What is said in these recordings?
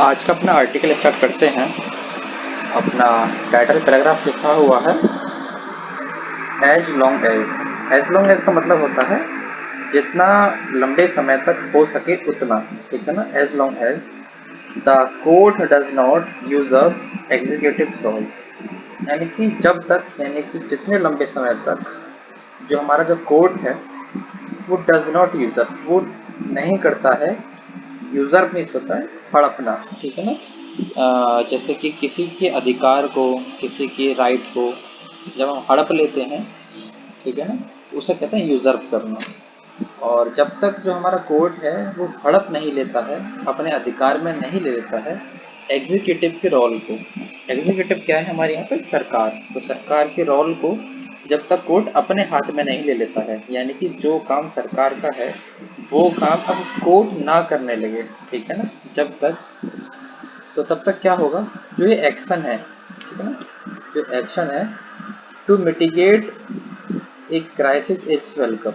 आज का अपना आर्टिकल स्टार्ट करते हैं। अपना टाइटल पैराग्राफ लिखा हुआ है एज लॉन्ग एज का मतलब होता है जितना लंबे समय तक हो सके उतना। ठीक है ना। As long as the court does not use up executive laws, यानी कि जब तक, यानी कि जितने लंबे समय तक जो हमारा जो कोर्ट है वो डज नॉट यूज अप, वो नहीं करता है। यूजर मीन्स होता है हड़पना। ठीक है ना। जैसे कि किसी के अधिकार को, किसी के राइट को जब हम हड़प लेते हैं, ठीक है ना, उसे कहते हैं यूजर्व करना। और जब तक जो हमारा कोर्ट है वो हड़प नहीं लेता है, अपने अधिकार में नहीं ले लेता है एग्जीक्यूटिव के रोल को। एग्जीक्यूटिव क्या है हमारे यहाँ पे? सरकार। तो सरकार के रोल को जब तक कोर्ट अपने हाथ में नहीं ले लेता है, यानी कि जो काम सरकार का है वो काम अब कोर्ट ना करने लगे, ठीक है ना, जब तक, तो तब तक क्या होगा, जो ये एक्शन है, ठीक है ना, जो एक्शन है टू मिटिगेट एक क्राइसिस इज वेलकम।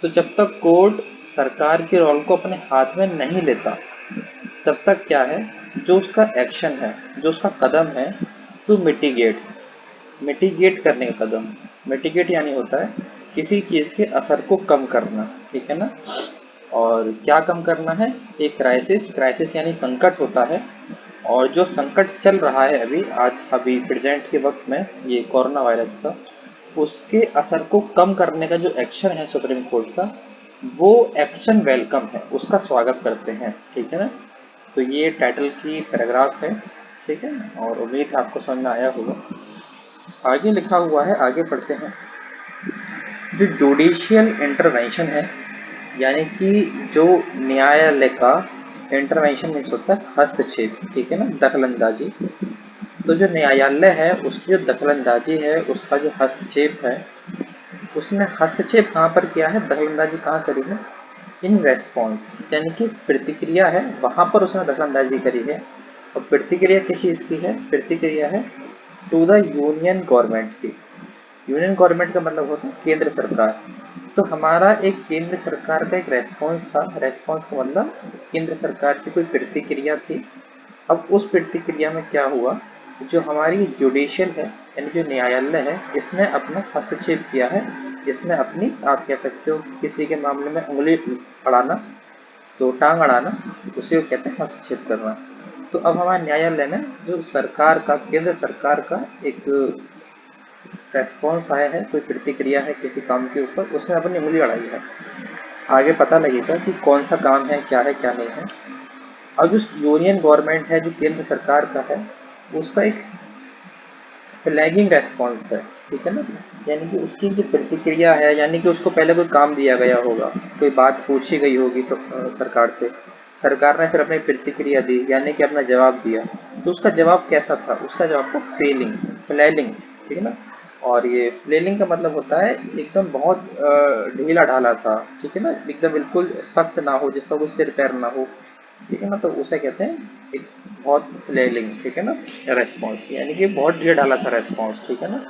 तो जब तक कोर्ट सरकार के रोल को अपने हाथ में नहीं लेता तब तक क्या है, जो उसका एक्शन है, जो उसका कदम है टू मिटिगेट, मिटिगेट करने का कदम। मिटिगेट यानी होता है किसी चीज़ के असर को कम करना, ठीक है ना। और क्या कम करना है? एक क्राइसिस, क्राइसिस यानी संकट होता है। और जो संकट चल रहा है अभी, आज अभी प्रेजेंट के वक्त में, ये कोरोना वायरस का, उसके असर को कम करने का जो एक्शन है सुप्रीम कोर्ट का, वो एक्शन वेलकम है, उसका स्वागत करते हैं। ठीक है ना। तो ये टाइटल की पैराग्राफ है। ठीक है। और उम्मीद है आपको समझ में आया होगा। आगे लिखा हुआ है, आगे पढ़ते हैं। जो जुडिशियल इंटरवेंशन है, यानी कि जो न्यायालय का इंटरवेंशन मीन्स होता है हस्तक्षेप, ठीक है ना, दखलंदाजी। तो जो न्यायालय है उसकी जो दखलंदाजी है, उसका जो हस्तक्षेप है, उसने हस्तक्षेप कहाँ पर किया है, दखलंदाजी कहाँ करी है? इन रेस्पॉन्स, यानी कि प्रतिक्रिया है, वहाँ पर उसने दखलंदाजी करी है। और प्रतिक्रिया किस चीज़ की है? प्रतिक्रिया है टू द यूनियन गवर्नमेंट की। यूनियन गवर्नमेंट का मतलब होता है केंद्र सरकार। तो हमारा एक केंद्र सरकार का एक रेस्पॉन्स था। रेस्पॉन्स का मतलब केंद्र सरकार की कोई प्रतिक्रिया थी। अब उस प्रतिक्रिया में क्या हुआ, जो हमारी जुडिशियल है, यानी जो न्यायालय है, इसने अपना हस्तक्षेप किया है। इसने अपनी, आप कह सकते हो किसी के मामले में उंगली अड़ाना, तो टांग अड़ाना, उसे वो कहते हैं हस्तक्षेप करना। तो अब हमारे न्यायालय ने जो सरकार का, केंद्र सरकार का एक रेस्पॉन्स आया है, कोई प्रतिक्रिया है किसी काम के ऊपर, उसने अपनी उंगली अड़ाई है। आगे पता लगेगा कि कौन सा काम है, क्या है, क्या नहीं है। अब जो यूनियन गवर्नमेंट है, जो केंद्र सरकार का है, उसका एक फ्लैगिंग रेस्पॉन्स है, ठीक है ना। यानी कि उसकी जो प्रतिक्रिया है, यानी कि उसको पहले कोई काम दिया गया होगा, कोई बात पूछी गई होगी सरकार से, सरकार ने फिर अपनी प्रतिक्रिया दी, यानी कि अपना जवाब दिया। तो उसका जवाब कैसा था? उसका जवाब था फेलिंग, फ्लैलिंग, ठीक है ना। और ये फ्लेलिंग का मतलब होता है एकदम बहुत ढीला ढाला सा, ठीक है ना, एकदम बिल्कुल सख्त ना हो, जिसका कोई सिर पैर ना हो, ठीक है ना। तो उसे कहते हैं एक बहुत फ्लेलिंग, ठीक है ना, रेस्पॉन्स, यानी कि बहुत ढीला ढाला सा रेस्पॉन्स, ठीक है ना।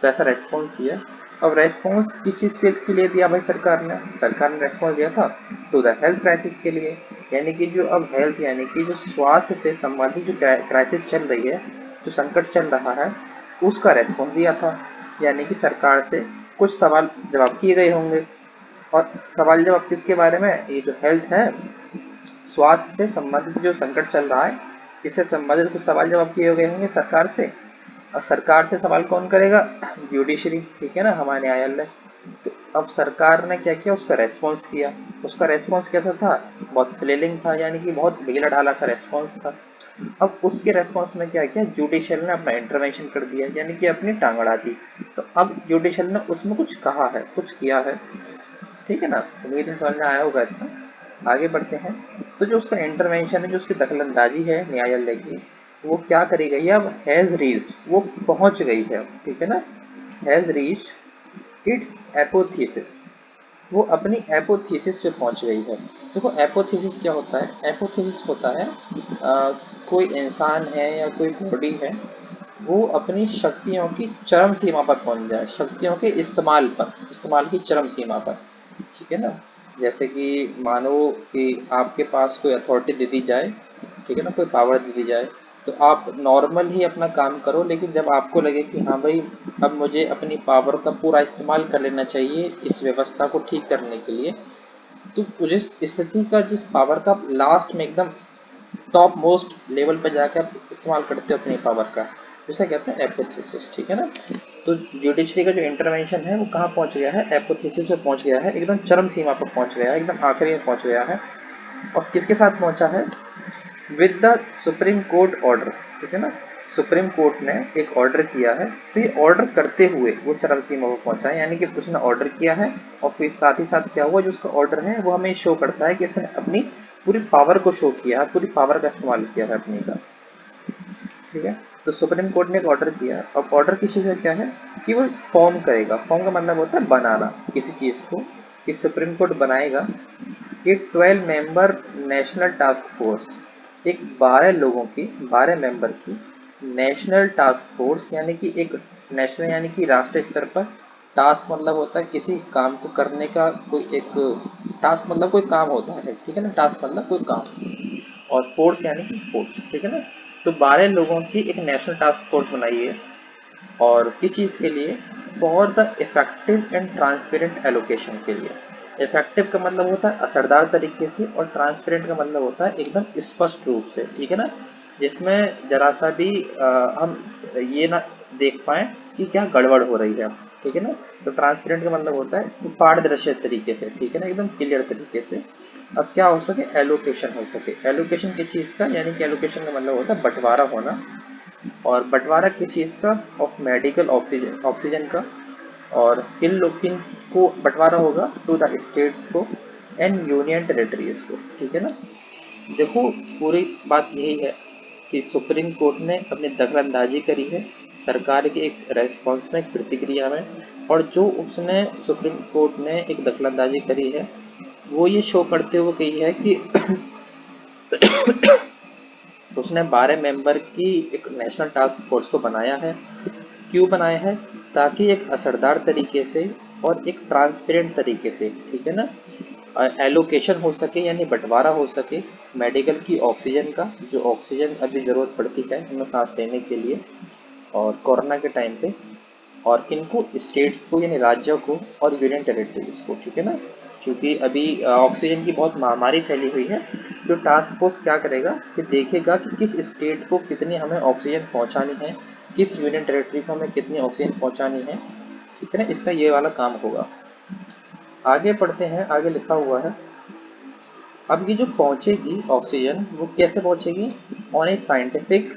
तो ऐसा रेस्पॉन्स दिया। अब रेस्पॉन्स किस चीज़ के लिए दिया भाई? सरकार ने रेस्पॉन्स दिया था टू द हेल्थ क्राइसिस के लिए। यानी कि जो अब हेल्थ, यानी कि जो स्वास्थ्य से संबंधित जो क्राइसिस चल रही है, जो संकट चल रहा है, उसका रेस्पॉन्स दिया था। यानी कि सरकार से कुछ सवाल जवाब किए गए होंगे। और सवाल जवाब किसके बारे में? ये जो हेल्थ है, स्वास्थ्य से संबंधित जो संकट चल रहा है, इससे संबंधित कुछ सवाल जवाब किए गए होंगे सरकार से। अब सरकार से सवाल कौन करेगा? जुडिशरी, ठीक है ना, हमारे न्यायालय। तो अब सरकार ने क्या किया? उसका रेस्पॉन्स किया। उसका रेस्पॉन्स कैसा था? बहुत फ्लेलिंग था, यानी कि बहुत ढीला ढाला सा रेस्पॉन्स था। अब उसके रेस्पॉन्स में क्या किया? जुडिशियल ने अपना इंटरवेंशन कर दिया, यानी कि अपनी टांग अड़ा दी। तो अब जुडिशियल ने उसमें कुछ कहा है, कुछ किया है, ठीक है ना। उम्मीद है समझ में आया होगा इतना। आगे बढ़ते हैं। तो जो उसका इंटरवेंशन है, जो उसकी दखलंदाजी है न्यायालय की, वो क्या करी गई है? अब हैज रीच्ड, वो पहुंच गई है, ठीक है ना, हैज रीच्ड इट्स एपोथीसिस, वो अपनी एपोथीसिस पे पहुंच गई है। देखो एपोथीसिस क्या होता है? एपोथीसिस होता है कोई इंसान है या कोई बॉडी है, वो अपनी शक्तियों की चरम सीमा पर पहुंच जाए, शक्तियों के इस्तेमाल पर, इस्तेमाल की चरम सीमा पर, ठीक है ना। जैसे कि मानो कि आपके पास कोई अथॉरिटी दे दी जाए ठीक है ना, कोई पावर दे दी जाए तो आप नॉर्मल ही अपना काम करो, लेकिन जब आपको लगे कि हाँ भाई अब मुझे अपनी पावर का पूरा इस्तेमाल कर लेना चाहिए इस व्यवस्था को ठीक करने के लिए, तो जिस स्थिति का, जिस पावर का लास्ट में एकदम टॉप मोस्ट लेवल पर जाकर आप इस्तेमाल करते हो अपनी पावर का, उसे कहते हैं एपोथेसिस। ठीक है ना, तो जुडिशरी का जो इंटरवेंशन है वो कहाँ पहुंच गया है, एपोथेसिस में पहुंच गया है, एकदम चरम सीमा पर पहुंच गया है, एकदम आखिरी में पहुंच गया है। और किसके साथ पहुंचा है, with the supreme court order. ठीक है ना, सुप्रीम कोर्ट ने एक ऑर्डर किया है, तो ये ऑर्डर करते हुए वो चरम सीमा पर पहुंचा है, यानी कि उसने ऑर्डर किया है और फिर साथ ही साथ क्या हुआ, जो उसका ऑर्डर है वो हमें शो करता है कि इसने अपनी पूरी पावर को शो किया है, पूरी पावर का इस्तेमाल किया है अपनी का। ठीक है, तो सुप्रीम कोर्ट ने एक ऑर्डर किया। अब ऑर्डर किस चीज़ का क्या है कि वो फॉर्म करेगा, फॉर्म का मतलब होता है बनाना किसी चीज़ को, कि सुप्रीम कोर्ट बनाएगा एक 12 मेंबर नेशनल टास्क फोर्स, एक 12 लोगों की, 12 मेंबर की नेशनल टास्क फोर्स, यानी कि एक नेशनल यानी कि राष्ट्रीय स्तर पर, टास्क मतलब होता है किसी काम को करने का कोई एक, टास्क मतलब कोई काम होता है, ठीक है ना, टास्क मतलब कोई काम, और फोर्स यानी कि फोर्स। ठीक है ना, तो 12 लोगों की एक नेशनल टास्क फोर्स बनाई है, और किस चीज़ के लिए, for the effective and transparent allocation के लिए। इफेक्टिव का मतलब होता है असरदार तरीके से, और ट्रांसपेरेंट का मतलब होता है एकदम स्पष्ट रूप से। ठीक है ना, जिसमें जरा सा भी हम ये ना देख पाए कि क्या गड़बड़ हो रही है। ठीक है ना, तो ट्रांसपेरेंट का मतलब होता है पारदर्शी तरीके से, ठीक है ना, एकदम क्लियर तरीके से। अब क्या हो सके, एलोकेशन हो सके। एलोकेशन किस चीज़ का, यानी कि एलोकेशन का मतलब होता है बंटवारा होना, और बंटवारा किस चीज़ का, ऑफ मेडिकल ऑक्सीजन, ऑक्सीजन का। और किन लोग, किन को बंटवारा होगा, टू द स्टेट्स को एंड यूनियन टेरिटरीज को। ठीक है ना, देखो पूरी बात यही है कि सुप्रीम कोर्ट ने अपनी दखलंदाजी करी है सरकार के एक रेस्पॉन्स में, एक प्रतिक्रिया में, और जो उसने सुप्रीम कोर्ट ने एक दखलंदाजी करी है वो ये शो करते हुए कही है कि उसने 12 मेंबर की एक नेशनल टास्क फोर्स को बनाया है। क्यों बनाया है, ताकि एक असरदार तरीके से और एक ट्रांसपेरेंट तरीके से, ठीक है ना, एलोकेशन हो सके, यानी बंटवारा हो सके मेडिकल की ऑक्सीजन का, जो ऑक्सीजन अभी ज़रूरत पड़ती है हमें सांस लेने के लिए और कोरोना के टाइम पे, और किनको, स्टेट्स को यानी राज्यों को, और यूनियन टेरिटरीज को। ठीक है ना, क्योंकि अभी ऑक्सीजन की बहुत महामारी फैली हुई है, जो टास्क फोर्स क्या करेगा कि देखेगा कि किस स्टेट को कितनी हमें ऑक्सीजन पहुंचानी है, किस यूनियन टेरिटरी को हमें कितनी ऑक्सीजन पहुंचानी है। ठीक है ना, इसका ये वाला काम होगा। आगे पढ़ते हैं, आगे लिखा हुआ है, अब ये जो पहुंचेगी ऑक्सीजन वो कैसे पहुंचेगी, on A scientific,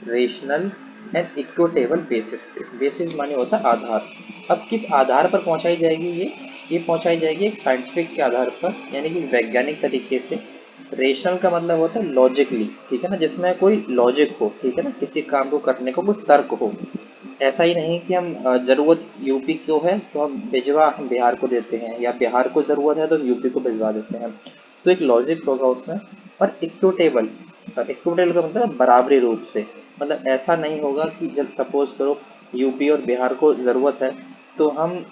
rational and equitable basis पे। बेसिस माने होता है आधार। अब किस आधार पर पहुंचाई जाएगी ये पहुंचाई जाएगी एक साइंटिफिक के आधार पर, यानी कि वैज्ञानिक तरीके से। रेशनल का मतलब होता है लॉजिकली, ठीक है ना, जिसमें कोई लॉजिक हो, ठीक है ना, किसी काम को करने को कोई तर्क हो। ऐसा ही नहीं कि हम ज़रूरत यूपी को है तो हम बिहार को देते हैं, या बिहार को ज़रूरत है तो हम यूपी को भिजवा देते हैं। तो एक लॉजिक होगा उसमें। और इक्विटेबल, इक्विटेबल का मतलब बराबरी रूप से, मतलब ऐसा नहीं होगा कि जब सपोज करो यूपी और बिहार को ज़रूरत है तो हम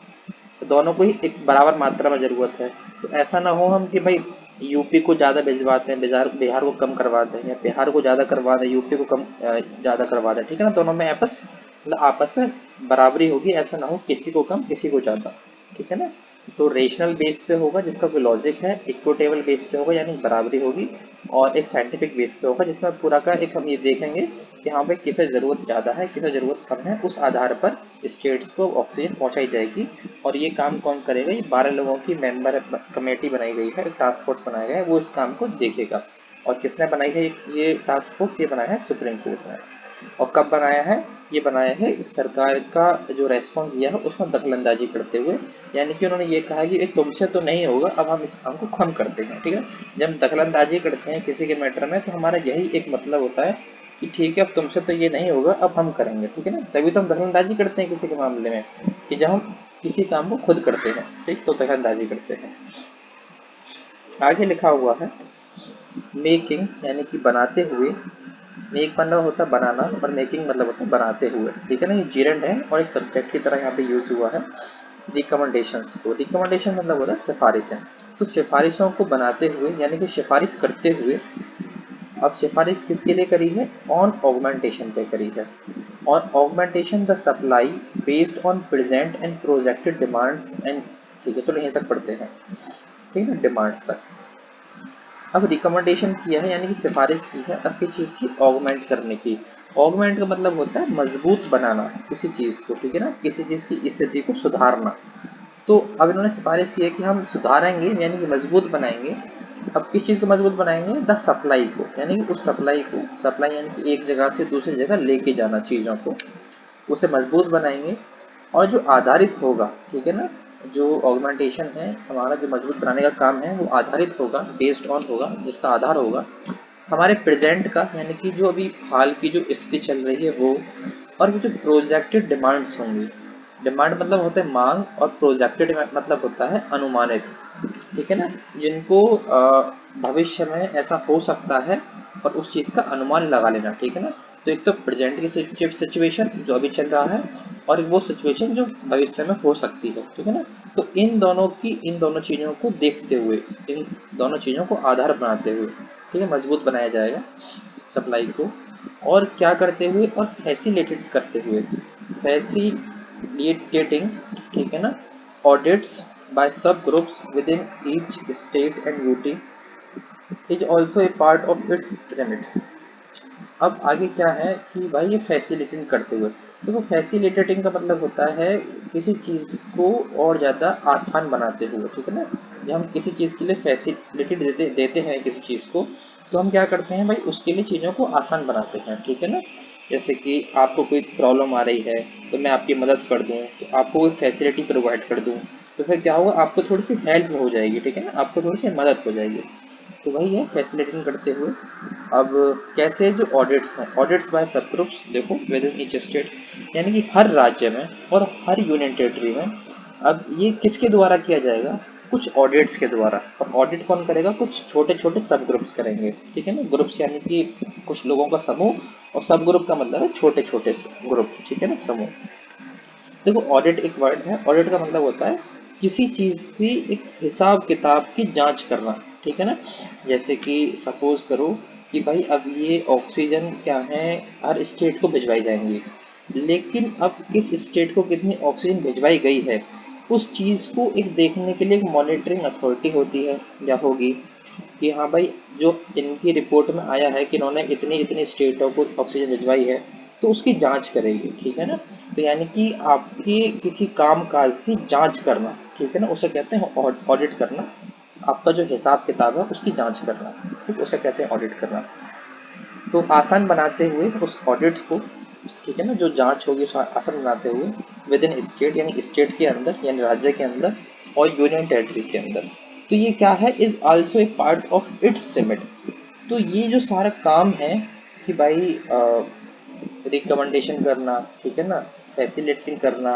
दोनों को ही एक बराबर मात्रा में ज़रूरत है, तो ऐसा ना हो हम कि भाई यूपी को ज़्यादा भिजवाते हैं, बिहार को कम करवा दें, या बिहार को ज़्यादा करवा दें, यूपी को कम ज़्यादा करवा दें। ठीक है ना, दोनों में आपस में बराबरी होगी, ऐसा ना हो किसी को कम किसी को ज़्यादा। ठीक है ना, तो रेशनल बेस पे होगा जिसका कोई लॉजिक है, इक्विटेबल बेस पे होगा यानी बराबरी होगी, और एक साइंटिफिक बेस पे होगा जिसमें पूरा का एक हम ये देखेंगे कि हाँ भाई किसे ज़रूरत ज़्यादा है, किसे ज़रूरत कम है, उस आधार पर स्टेट्स को ऑक्सीजन पहुंचाई जाएगी। और ये काम कौन करेगा, ये 12 लोगों की मेंबर कमेटी बनाई गई है, एक टास्क फोर्स बनाया गया है, वो इस काम को देखेगा। और किसने बनाई है ये टास्क फोर्स, ये बनाया है सुप्रीम कोर्ट ने। और कब बनाया है, ये बनाया है सरकार का जो रेस्पॉन्स दिया है उसमें दखलंदाजी करते हुए, यानी कि उन्होंने ये कहा कि तुमसे तो नहीं होगा, अब हम इस काम को कम करते हैं। ठीक है, जब हम दखलंदाजी करते हैं किसी के मैटर में तो हमारा यही एक मतलब होता है कि ठीक है अब तुमसे तो ये नहीं होगा, अब हम करेंगे। ठीक है ना, तभी तो हम दखलंदाजी करते हैं किसी के मामले में, कि जब हम किसी काम को खुद करते हैं, ठीक, तो दखलंदाजी करते हैं। आगे लिखा हुआ है, मेकिंग यानी कि बनाते हुए। मेक मतलब होता है बनाना, और मेकिंग मतलब होता है बनाते हुए। ठीक है ना, ये जीरेंड है और एक सब्जेक्ट की तरह यहाँ पे यूज हुआ है। रिकमेंडेशंस को, रिकमेंडेशन मतलब होता है सिफारिशें। तो सिफारिशों को बनाते हुए यानी कि सिफारिश करते हुए, अब सिफारिश किसके लिए करी है? ऑन ऑगमेंटेशन पे करी है। और augmentation the supply based on present and projected demands and, ठीक है, चलो यहीं तक पढ़ते हैं, ठीक है, डिमांड्स तक। अब रिकमेंडेशन किया है यानी कि सिफारिश की है अब किस चीज़ की? ऑगमेंट करने की। ऑगमेंट का मतलब होता है मजबूत बनाना किसी चीज़ को, ठीक है ना, किसी चीज़ की स्थिति को सुधारना। तो अब इन्होंने सिफारिश की है कि हम सुधारेंगे यानी कि मजबूत बनाएंगे। अब किस चीज़ को मजबूत बनाएंगे? द सप्लाई को, यानी कि उस सप्लाई को, सप्लाई यानी कि एक जगह से दूसरी जगह लेके जाना चीज़ों को, उसे मजबूत बनाएंगे। और जो आधारित होगा, ठीक है ना, जो ऑगमेंटेशन है हमारा, जो मजबूत बनाने का काम है वो आधारित होगा, बेस्ड ऑन होगा, जिसका आधार होगा हमारे प्रेजेंट का, यानी कि जो अभी हाल की जो स्थिति चल रही है वो, और वो जो प्रोजेक्टेड डिमांड्स होंगी। डिमांड मतलब होता है मांग, और प्रोजेक्टेड मतलब होता है अनुमानित, ठीक है ना, जिनको भविष्य में ऐसा हो सकता है और उस चीज़ का अनुमान लगा लेना, ठीक है ना। तो एक तो प्रेजेंट की सिचुएशन जो अभी चल रहा है, और वो सिचुएशन जो भविष्य में हो सकती है, ठीक है ना। तो इन दोनों चीज़ों को देखते हुए, इन दोनों चीज़ों को आधार बनाते हुए, ठीक है, मजबूत बनाया जाएगा सप्लाई को। और क्या करते हुए? और फैसिलिटेट करते हुए, फैसिलिटेटिंग, ठीक है ना, audits by subgroups within each state and UT is also a part of its remit। अब आगे क्या है कि भाई ये फैसिलिटेटिंग करते हुए, देखो फैसिलिटेटिंग का मतलब होता है किसी चीज़ को और ज़्यादा आसान बनाते हुए, ठीक है ना। जब हम किसी चीज़ के लिए फैसिलिटी देते हैं किसी चीज़ को, तो हम क्या करते हैं भाई? उसके लिए चीज़ों को आसान बनाते हैं, ठीक है ना। जैसे कि आपको कोई प्रॉब्लम आ रही है तो मैं आपकी मदद कर दूँ, तो आपको कोई फैसिलिटी प्रोवाइड कर दूँ, तो फिर क्या होगा? आपको थोड़ी सी हेल्प हो जाएगी, ठीक है ना, आपको थोड़ी सी मदद हो जाएगी। तो वही है फैसिलिटेटिंग करते हुए। अब कैसे? जो ऑडिट्स हैं, ऑडिट्स बाय सब ग्रुप्स, देखो विद इन ईच स्टेट, यानी कि हर राज्य में और हर यूनियन टेरिटरी में। अब ये किसके द्वारा किया जाएगा? कुछ ऑडिट्स के द्वारा। और ऑडिट कौन करेगा? कुछ छोटे छोटे सब ग्रुप्स करेंगे, ठीक है ना। ग्रुप्स यानी कि कुछ लोगों का समूह, और सब ग्रुप का मतलब है छोटे छोटे ग्रुप, ठीक है ना, समूह। देखो ऑडिट एक वर्ड है, ऑडिट का मतलब होता है किसी चीज़ की एक हिसाब किताब की जांच करना, ठीक है ना। जैसे कि सपोज करो कि भाई अब ये ऑक्सीजन क्या है, हर स्टेट को भिजवाई जाएंगी, लेकिन अब किस स्टेट को कितनी ऑक्सीजन भिजवाई गई है, उस चीज़ को एक देखने के लिए एक मॉनिटरिंग अथॉरिटी होती है या होगी, कि हाँ भाई जो इनकी रिपोर्ट में आया है कि इन्होंने इतनी इतनी स्टेटों को ऑक्सीजन भिजवाई है, तो उसकी जांच करेगी, ठीक है ना। तो यानी कि आपके किसी काम काज की जांच करना, ठीक है ना, उसे कहते हैं ऑडिट करना। आपका जो हिसाब किताब है उसकी जांच करना, ठीक, उसे कहते हैं ऑडिट करना। तो आसान बनाते हुए उस ऑडिट को, ठीक है ना, जो जांच होगी उसे आसान बनाते हुए विद इन स्टेट, यानी स्टेट के अंदर, यानी राज्य के अंदर, और यूनियन टेरिटरी के अंदर। तो ये क्या है? Is also a part of its remit. तो ये जो सारा काम है कि भाई रिकमेंडेशन करना, ठीक है ना, फैसिलिटेटिंग करना,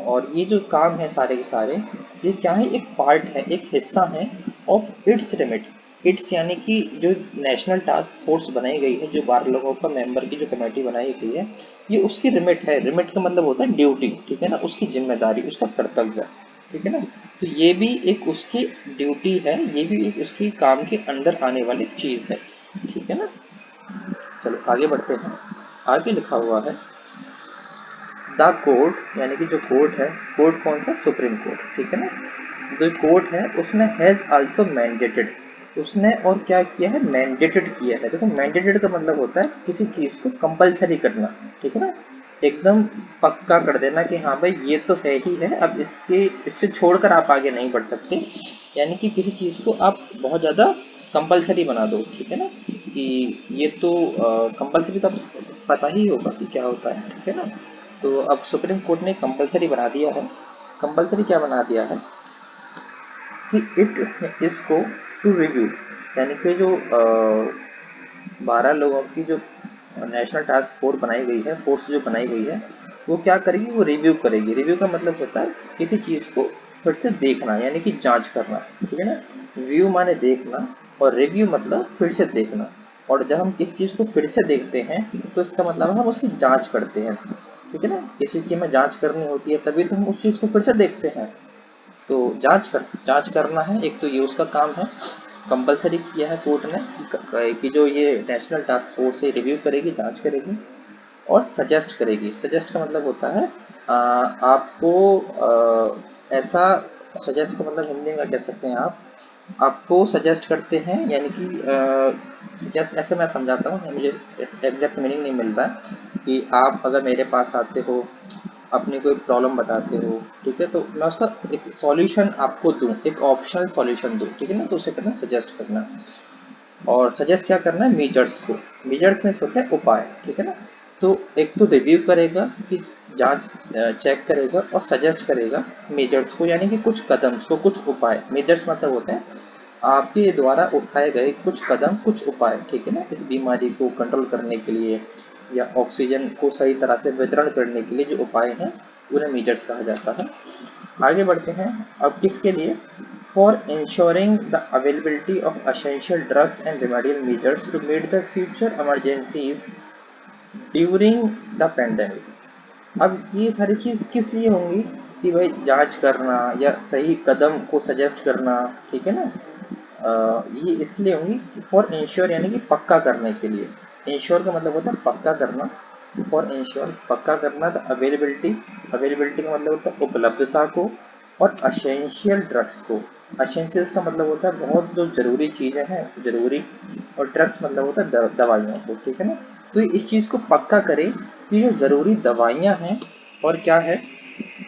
और ये जो काम है सारे के सारे, ये क्या है? एक पार्ट है, एक हिस्सा है ऑफ इट्स रिमिट। इट्स यानी कि जो नेशनल टास्क फोर्स बनाई गई है, जो 12 लोगों का मेंबर की जो कमेटी बनाई गई है, ये उसकी रिमिट है। रिमिट का मतलब होता है ड्यूटी, ठीक है ना, उसकी जिम्मेदारी, उसका कर्तव्य, ठीक है ना। तो ये भी एक उसकी ड्यूटी है, ये भी एक उसकी काम के अंदर आने वाली चीज़ है, ठीक है ना। चलो आगे बढ़ते हैं। आगे लिखा हुआ है द कोर्ट, यानी कि जो कोर्ट है, कोर्ट कौन सा? सुप्रीम कोर्ट, ठीक है ना। जो कोर्ट है उसने हैज़ आल्सो मैंडेटेड, उसने और क्या किया है? मैंडेटेड किया है। देखो मैंडेटेड का मतलब होता है किसी चीज़ को कंपलसरी करना, ठीक है ना, एकदम पक्का कर देना कि हाँ भाई ये तो है ही है, अब इससे छोड़कर आप आगे नहीं बढ़ सकते। यानी कि किसी चीज़ को आप बहुत ज़्यादा कंपलसरी बना दो, ठीक है ना, कि ये तो कंपलसरी तो आपको पता ही होगा कि क्या होता है, ठीक है ना। तो अब सुप्रीम कोर्ट ने कंपलसरी बना दिया है। कंपलसरी क्या बना दिया है? कि इट इसको टू रिव्यू, यानी कि जो 12 लोगों की जो नेशनल टास्क फोर्स बनाई गई है, फोर्स जो बनाई गई है, वो क्या करेगी? वो रिव्यू करेगी। रिव्यू का मतलब होता है किसी चीज़ को फिर से देखना, यानी कि जांच करना, ठीक है ना। व्यू माने देखना, और रिव्यू मतलब फिर से देखना। और जब हम किसी चीज़ को फिर से देखते हैं तो इसका मतलब हम उसकी जांच करते हैं, ठीक है ना। किसी चीज़ की हमें जांच करनी होती है तभी तो हम उस चीज़ को फिर से देखते हैं। तो जांच करना है, एक तो ये उसका काम है। कंपलसरी किया है कोर्ट ने कि जो ये नेशनल टास्क फोर्स है रिव्यू करेगी, जांच करेगी और सजेस्ट करेगी। सजेस्ट का मतलब होता है आपको ऐसा, सजेस्ट का मतलब हिंदी में कह सकते हैं आप, आपको सजेस्ट करते हैं, यानी कि सजेस्ट ऐसे मैं समझाता हूँ, मुझे एग्जैक्ट मीनिंग नहीं मिल रहा है कि आप अगर मेरे पास आते हो, अपनी कोई प्रॉब्लम बताते हो, ठीक है, तो मैं उसका एक सॉल्यूशन आपको दूं, एक ऑप्शनल सॉल्यूशन दूं, ठीक है ना, तो उसे कहते हैं सजेस्ट करना। और सजेस्ट क्या करना है, मेजर्स को, मेजर्स में होता है उपाय, ठीक है ना। तो एक तो रिव्यू करेगा कि जांच चेक करेगा और सजेस्ट करेगा मेजर्स को, यानी कि कुछ कदम को, कुछ उपाय। मेजर्स मतलब होते हैं आपके द्वारा उठाए गए कुछ कदम, कुछ उपाय, ठीक है ना, इस बीमारी को कंट्रोल करने के लिए या ऑक्सीजन को सही तरह से वितरण करने के लिए जो उपाय हैं उन्हें मेजर्स कहा जाता है। आगे बढ़ते हैं। अब किसके लिए, for ensuring the availability of essential drugs and remedial measures to meet the future emergencies during the pandemic. अब ये सारी चीज़ किस लिए होंगी कि भाई जांच करना या सही कदम को सजेस्ट करना, ठीक है ना, ये इसलिए होंगी फॉर इंश्योर, यानी कि पक्का करने के लिए। इंश्योर का मतलब होता है पक्का करना, फॉर इंश्योर पक्का करना, द अवेलेबिलिटी, अवेलेबिलिटी का मतलब होता है उपलब्धता को, और असेंशियल ड्रग्स को। असेंशियल्स का मतलब होता है बहुत जो जरूरी चीज़ें हैं, जरूरी, और ड्रग्स मतलब होता है दवाइयों को, ठीक है ना। तो इस चीज़ को पक्का करें कि जो ज़रूरी दवाइयाँ हैं और क्या है,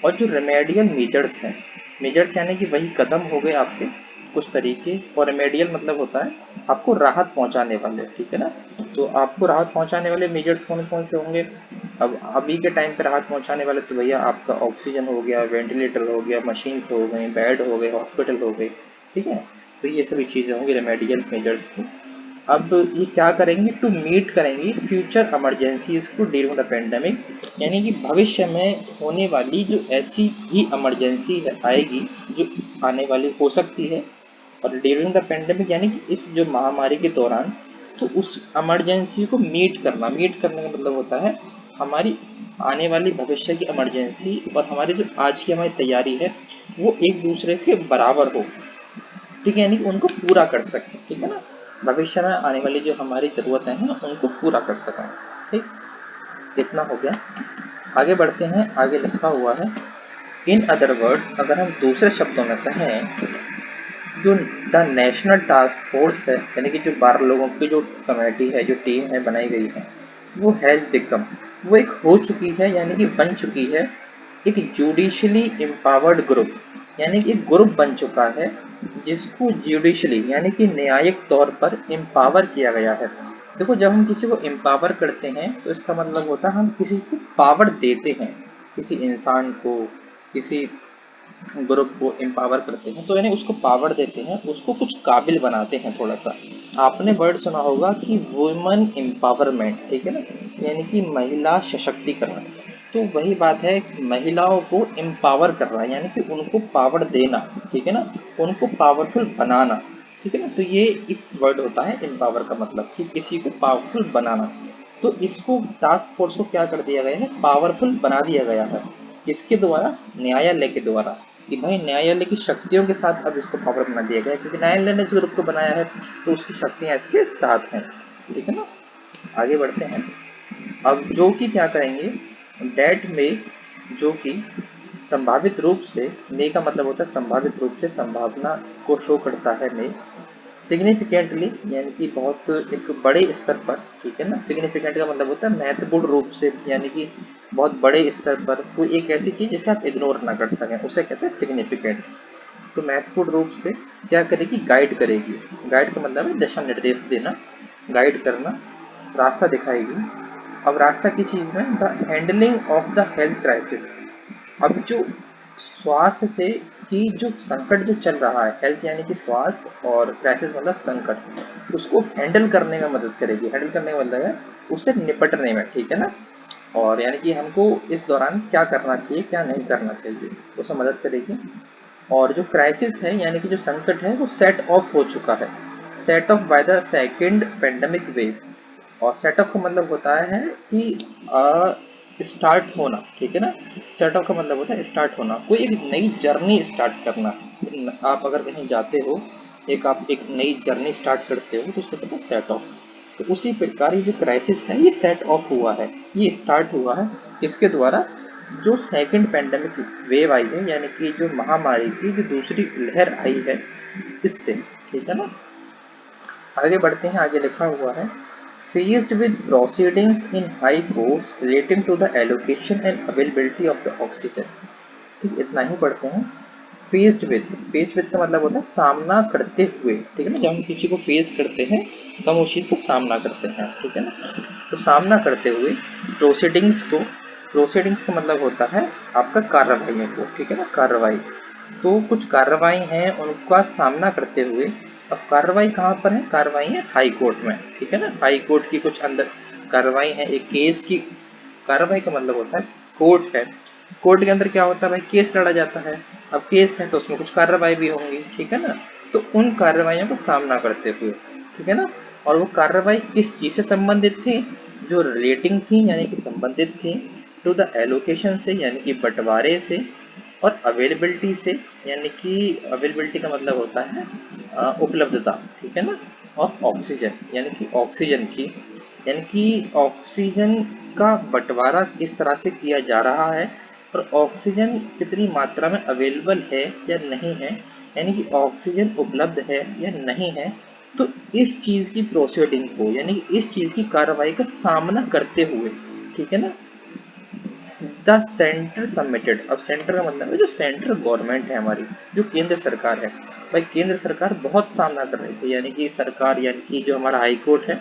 और जो रेमेडियल मेजर्स हैं, मेजर्स यानी कि वही कदम हो गए आपके कुछ तरीके, और रेमेडियल मतलब होता है आपको राहत पहुंचाने वाले, ठीक है ना। तो आपको राहत पहुंचाने वाले मेजर्स कौन कौन से होंगे, अब अभी के टाइम पे राहत पहुंचाने वाले तो भैया आपका ऑक्सीजन हो गया, वेंटिलेटर हो गया, मशीन्स हो गई, बेड हो गए, हॉस्पिटल हो गए, ठीक है। तो ये सभी चीज़ें होंगी रेमेडियल मेजर्स की। अब ये क्या करेंगे, टू मीट करेंगी फ्यूचर इमरजेंसीज को ड्यूरिंग द पेंडेमिक, यानी कि भविष्य में होने वाली जो ऐसी ही इमरजेंसी आएगी जो आने वाली हो सकती है, और ड्यूरिंग द पेंडेमिक यानी कि इस जो महामारी के दौरान, तो उस इमरजेंसी को मीट करना। मीट करने का मतलब होता है हमारी आने वाली भविष्य की इमरजेंसी और हमारी जो आज की हमारी तैयारी है वो एक दूसरे के बराबर हो, ठीक है, यानी कि उनको पूरा कर सकें, ठीक है ना, भविष्य में आने वाली जो हमारी ज़रूरतें हैं उनको पूरा कर सकें, ठीक। इतना हो गया। आगे बढ़ते हैं। आगे लिखा हुआ है, इन अदर वर्ड्स, अगर हम दूसरे शब्दों में कहें, जो द नेशनल टास्क फोर्स है, यानी कि जो 12 लोगों की जो कमेटी है, जो टीम है बनाई गई है, वो हैज़ बिकम, वो एक हो चुकी है, यानी कि बन चुकी है, एक जुडिशली एम्पावर्ड ग्रुप, यानी कि एक ग्रुप बन चुका है जिसको जुडिशली यानी कि न्यायिक तौर पर एम्पावर किया गया है। देखो, जब हम किसी को एम्पावर करते हैं तो इसका मतलब होता है हम किसी को पावर देते हैं, किसी इंसान को, किसी ग्रुप को एम्पावर करते हैं, तो यानी उसको पावर देते हैं, उसको कुछ काबिल बनाते हैं थोड़ा सा। आपने वर्ड सुना होगा कि वुमेन एम्पावरमेंट, ठीक है ना, यानी कि महिला सशक्तिकरण। तो वही बात है, महिलाओं को एम्पावर करना यानी कि उनको पावर देना, ठीक है ना, उनको पावरफुल बनाना, ठीक है ना। तो ये एक वर्ड होता है एम्पावर का मतलब, कि किसी को पावरफुल बनाना। तो इसको टास्क फोर्स को क्या कर दिया गया है, पावरफुल बना दिया गया है। किसके द्वारा, न्यायालय के द्वारा, कि भाई न्यायालय की शक्तियों के साथ अब इसको पावर बना दिया गया है, क्योंकि न्यायालय ने इस ग्रुप को बनाया है तो उसकी शक्तियां इसके साथ हैं, ठीक है ना। आगे बढ़ते हैं। अब जो कि क्या करेंगे, डेट में, जो कि संभावित रूप से, मे का मतलब होता है संभावित रूप से, संभावना को शो करता है मे, सिग्निफिकेंटली यानी कि बहुत एक बड़े स्तर पर, ठीक है ना। सिग्निफिकेंट का मतलब होता है महत्वपूर्ण रूप से, यानी कि बहुत बड़े स्तर पर कोई एक ऐसी चीज़ जिसे आप इग्नोर ना कर सकें, उसे कहते हैं सिग्निफिकेंट। तो महत्वपूर्ण रूप से क्या करेगी, गाइड करेगी। गाइड का मतलब है दिशा निर्देश देना, गाइड करना, रास्ता दिखाएगी। अब रास्ता किस चीज़ में, the handling of the health crisis. अब जो स्वास्थ्य से की जो संकट जो चल रहा है, हेल्थ यानी कि स्वास्थ्य, और क्राइसिस मतलब संकट, उसको हैंडल करने में मदद करेगी। हैंडल करने का मतलब है उससे निपटने में, ठीक है ना। और यानी कि हमको इस दौरान क्या करना चाहिए, क्या नहीं करना चाहिए, उसे मदद करेगी। और जो क्राइसिस है यानी कि जो संकट है वो सेट ऑफ हो चुका है, set of by the second pandemic wave. और सेटअप का मतलब होता है कि स्टार्ट होना, ठीक है ना। सेटअप का मतलब होता है स्टार्ट होना, कोई एक नई जर्नी स्टार्ट करना। आप अगर कहीं जाते हो एक आप एक नई जर्नी स्टार्ट करते हो तो उससे कहते हैं सेट ऑफ। तो उसी प्रकार ये जो क्राइसिस है ये सेट ऑफ हुआ है, ये स्टार्ट हुआ है किसके द्वारा, जो सेकंड पैंडेमिक वेव आई है, यानी कि जो महामारी की जो दूसरी लहर आई है इससे, ठीक है ना। आगे बढ़ते हैं, आगे लिखा हुआ है faced with proceedings in high courts relating to the allocation and availability of the oxygen। ठीक, इतना ही पढ़ते हैं। फेस्ड विद का मतलब होता है सामना करते हुए, ठीक है ना। जब हम किसी को फेस करते हैं तो हम उस चीज़ का सामना करते हैं, ठीक है ना। तो सामना करते हुए प्रोसीडिंग्स का मतलब होता है आपका कार्रवाइयों को, ठीक है ना, कार्रवाई। तो कुछ कार्रवाई हैं उनका सामना करते हुए। अब कार्रवाई कहाँ पर है, कार्रवाई है हाई कोर्ट में, ठीक है ना। हाई कोर्ट की कुछ अंदर कार्रवाई है, एक केस की कार्रवाई का मतलब होता है कोर्ट है। कोर्ट के अंदर क्या होता है भाई, केस लड़ा जाता है। अब केस है तो उसमें कुछ कार्रवाई भी होंगी, ठीक है ना। तो उन कार्रवाइयों का सामना करते हुए, ठीक है ना। और वो कार्रवाई किस चीज से संबंधित थी, जो रिलेटिंग थी यानी कि संबंधित थी टू द एलोकेशन से यानी कि बंटवारे से, और अवेलेबिलिटी से यानी कि अवेलेबिलिटी का मतलब होता है उपलब्धता, ठीक है ना। और ऑक्सीजन यानी कि ऑक्सीजन की, यानी कि ऑक्सीजन का बंटवारा किस तरह से किया जा रहा है और ऑक्सीजन कितनी मात्रा में अवेलेबल है या नहीं है, यानी कि ऑक्सीजन उपलब्ध है या नहीं है। तो इस चीज़ की प्रोसीडिंग को यानी कि इस चीज़ की कार्रवाई का सामना करते हुए, ठीक है ना, द सेंटर सबमिटेड। अब सेंटर का मतलब है जो सेंट्रल गवर्नमेंट है हमारी, जो केंद्र सरकार है। भाई केंद्र सरकार बहुत सामना कर रही थी, यानी कि सरकार यानी कि जो हमारा हाई कोर्ट है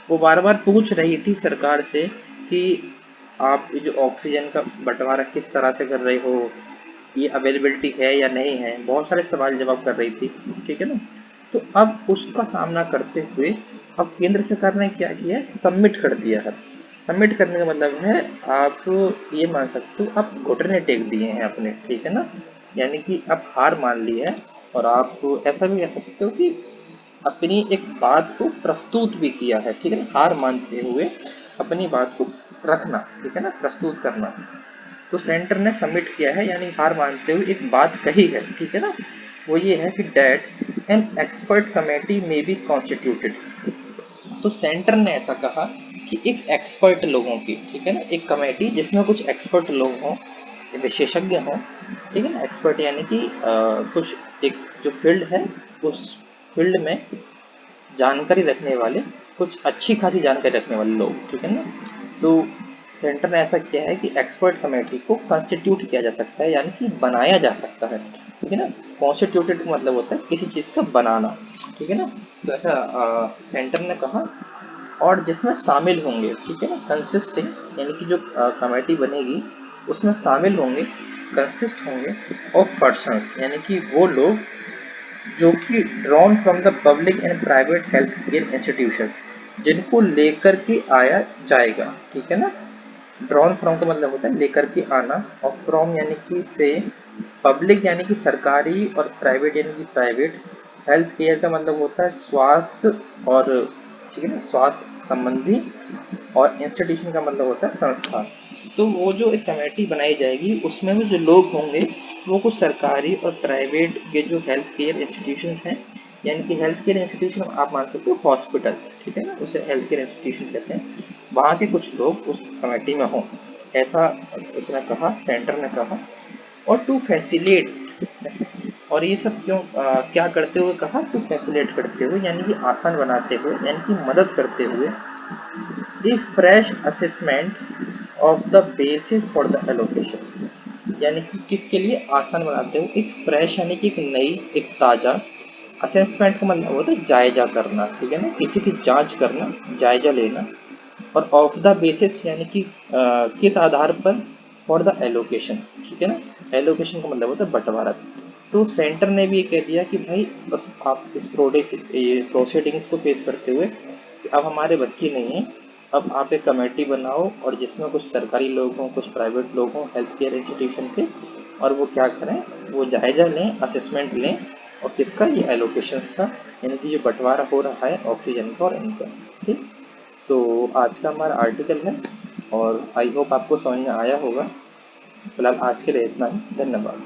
वो बार बार पूछ रही थी सरकार से कि आप जो ऑक्सीजन का बंटवारा किस तरह से कर रहे हो, ये अवेलेबिलिटी है या नहीं है, बहुत सारे सवाल जवाब कर रही थी, ठीक है ना। तो अब उसका सामना करते हुए अब केंद्र सरकार ने क्या किया है, सबमिट कर दिया है। सबमिट करने का मतलब है आप ये मान सकते हो आप घुटने टेक दिए हैं अपने, ठीक है ना। यानी कि आप हार मान ली है, और आप ऐसा भी कह सकते हो कि अपनी एक बात को प्रस्तुत भी किया है, ठीक है ना। हार मानते हुए अपनी बात को रखना, ठीक है ना, प्रस्तुत करना। तो सेंटर ने सबमिट किया है यानी हार मानते हुए एक बात कही है, ठीक है ना। वो ये है कि डेट एन एक्सपर्ट कमेटी में बी कॉन्स्टिट्यूटेड। तो सेंटर ने ऐसा कहा कि एक एक्सपर्ट लोगों की, ठीक है ना, एक कमेटी जिसमें कुछ एक्सपर्ट लोग हों, विशेषज्ञ हों, ठीक है ना। एक्सपर्ट यानी कि कुछ एक जो फील्ड है उस फील्ड में जानकारी रखने वाले, कुछ अच्छी खासी जानकारी रखने वाले लोग, ठीक है ना। तो सेंटर ने ऐसा किया है कि एक्सपर्ट कमेटी को कंस्टिट्यूट किया जा सकता है यानी कि बनाया जा सकता है, ठीक है ना। कॉन्स्टिट्यूटेड का मतलब होता है किसी चीज़ का बनाना, ठीक है ना। तो ऐसा सेंटर ने कहा, और जिसमें शामिल होंगे, ठीक है ना, कंसिस्टिंग यानी कि जो कमेटी बनेगी उसमें शामिल होंगे, कंसिस्ट होंगे ऑफ पर्सन्स यानी कि वो लोग जो कि drawn from the public and private health care institutions, जिनको लेकर के आया जाएगा, ठीक है ना। ड्रॉन फ्रॉम का मतलब होता है लेकर के आना, और फ्रॉम यानी कि से, पब्लिक यानी कि सरकारी, और प्राइवेट यानी कि प्राइवेट, हेल्थ केयर का मतलब होता है स्वास्थ्य और, ठीक है ना, स्वास्थ्य संबंधी, और इंस्टीट्यूशन का मतलब होता है संस्था। तो वो जो एक कमेटी बनाई जाएगी उसमें भी जो लोग होंगे वो कुछ सरकारी और प्राइवेट के जो हेल्थ केयर इंस्टीट्यूशंस हैं, यानी कि हेल्थ केयर इंस्टीट्यूशन आप मान सकते हो हॉस्पिटल्स, ठीक है ना, उसे हेल्थ केयर इंस्टीट्यूशन कहते हैं, वहाँ के कुछ लोग उस कमेटी में हों, ऐसा उसने कहा, सेंटर ने कहा। और टू फैसिलेट, और ये सब क्यों क्या करते हुए कहा, टू फैसिलेट करते हुए यानी कि आसान बनाते हुए यानी कि मदद करते हुए, the fresh assessment of the basis for the allocation, यानी कि किसके लिए आसान बनाते हो, एक फ्रेश यानी कि एक नई, एक ताज़ा, असेसमेंट का मतलब होता है जायजा करना, ठीक है ना, किसी की जांच करना, जायजा लेना, और ऑफ द बेसिस यानी कि किस आधार पर, फॉर द एलोकेशन, ठीक है ना। एलोकेशन का मतलब होता है बंटवारा। तो सेंटर ने भी ये कह दिया कि भाई बस आप इस प्रोसीडिंग्स को फेस करते हुए कि अब हमारे बस की नहीं है, अब आप एक कमेटी बनाओ और जिसमें कुछ सरकारी लोग हों, कुछ प्राइवेट लोग हों हेल्थ केयर इंस्टीट्यूशन के, और वो क्या करें, वो जायजा लें, असेसमेंट लें, और किसका, ये एलोकेशंस का, यानी कि जो बंटवारा हो रहा है ऑक्सीजन का और इनका, ठीक। तो आज का हमारा आर्टिकल है, और आई होप आपको समझ में आया होगा। फिलहाल आज के लिए इतना ही, धन्यवाद।